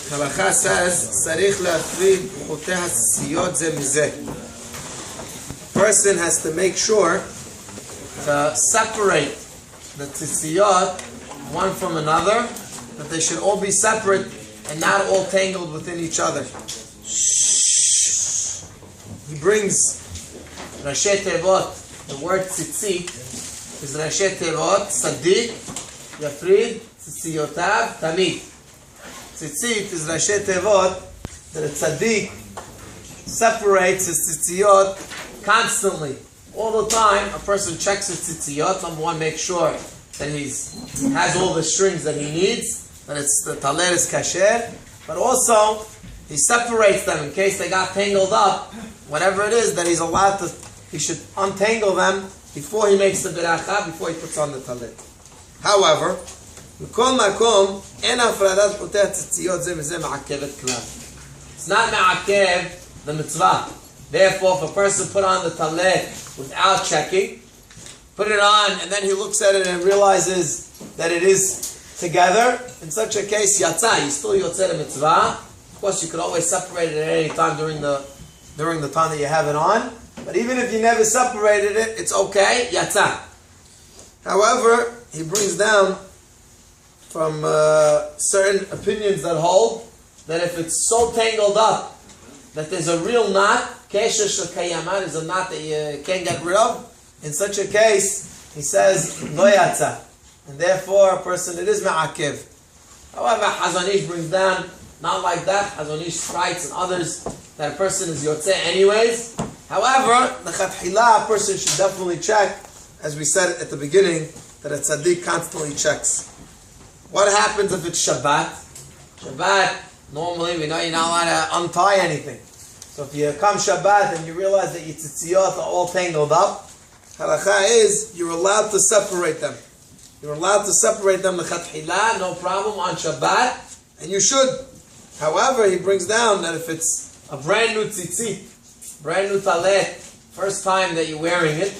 Halacha says, "Tzarich le'afrid chotei hatziyot ze mizeh." Person has to make sure to separate the tzitzit one from another, that they should all be separate and not all tangled within each other. He brings Rashi Tevot, the word tzitzit is Rashi Tevot, Tzadik, Yafrid, Tzitziyotav, Tamid. Tzitzit is Rashi Tevot, that a Tzadik separates his tzitziyot constantly. All the time, a person checks his tzitziyot. Number one, make sure that he has all the strings that he needs, that it's the talet is kasher, but also he separates them in case they got tangled up. Whatever it is that he's allowed to, he should untangle them before he makes the beracha, before he puts on the talet. However, it's not ma'akev the mitzvah. Therefore, if a person put on the talet without checking, put it on, and then he looks at it and realizes that it is together, in such a case, yatsa, you still yotzeh the mitzvah. Of course, you could always separate it at any time during the time that you have it on. But even if you never separated it, it's okay, yatsa. However, he brings down from certain opinions that hold that if it's so tangled up that there's a real knot, kesher shekayaman is a knot that you can't get rid of, in such a case, he says, no yatsa. And therefore, a person, it is ma'akev. However, Hazonish brings down, not like that. Hazonish writes and others that a person is yotzeh anyways. However, the chatchila, a person should definitely check, as we said at the beginning, that a tzaddik constantly checks. What happens if it's Shabbat? Shabbat, normally we know you're not allowed to untie anything. So if you come Shabbat and you realize that your tzitziyot are all tangled up, halacha is you're allowed to separate them. You're allowed to separate them l'chatchila, no problem, on Shabbat, and you should. However, he brings down that if it's a brand new tzitzit, brand new talet, first time that you're wearing it,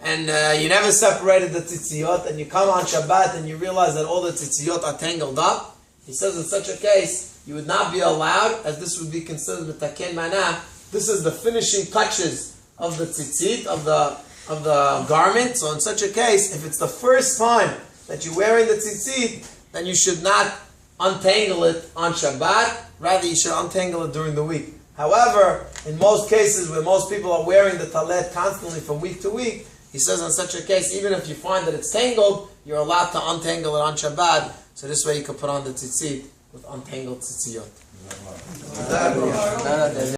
and you never separated the tzitziyot, and you come on Shabbat and you realize that all the tzitziyot are tangled up, he says in such a case, you would not be allowed, as this would be considered mitaken mana. This is the finishing touches of the tzitzit, of the garment. So in such a case, if it's the first time that you're wearing the tzitzit, then you should not untangle it on Shabbat. Rather, you should untangle it during the week. However, in most cases where most people are wearing the talet constantly from week to week, he says in such a case, even if you find that it's tangled, you're allowed to untangle it on Shabbat. So this way you can put on the tzitzit with untangled tzitziyot.